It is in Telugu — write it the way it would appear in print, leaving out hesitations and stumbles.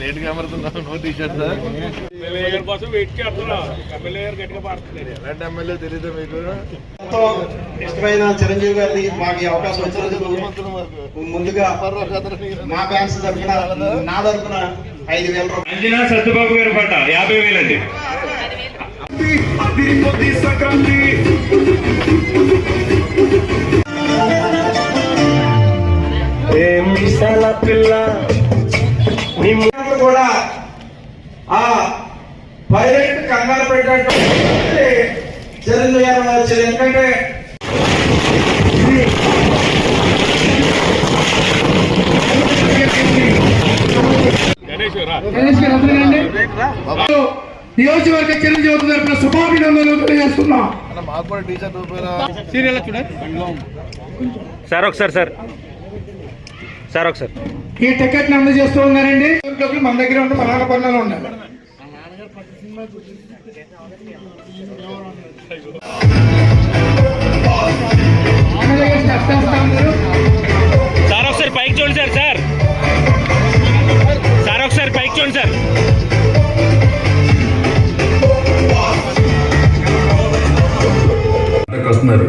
లేట్ కనబడుతున్నావు no T shirt sir MLA కోసం వెయిట్ చేస్తున్నా ఎమ్మెల్యే గారు గట్టిగా పాడుతున్నారు ఎలాంటి ఎమ్మెల్యే తెలీదు మీకు ఇష్టమైన చిరంజీవి గారిని మాకు ఈ అవకాశం వచ్చినందుకు ముందుగా మా బ్యాంక్స్ తరఫున నా తరఫున 5,000 రూపాయలు. అంజనా సత్యబాబు గారు పట్ట 50,000 అండి. కూడా ఆ పైలట్ కంగారు పెట్టేటువంటి చిరంజీవి గారు వచ్చేది ఎందుకంటే నియోజకవర్గ చిరంజీవి తరఫున శుభాభినందనలు తెలియజేస్తున్నాం. మాకు కూడా టీ షర్ట్ సీరియల్ చూడండి సార్ ఒకసారి సార్ ఒకసారి ఈ టికెట్ అందజేస్తూ ఉన్నారండి. మన దగ్గర ఉంటే మన పనులు ఉండాలి. సార్ ఒకసారి పైకి చూడండి సార్ ఒకసారి పైకి చూడండి సార్. వస్తున్నారు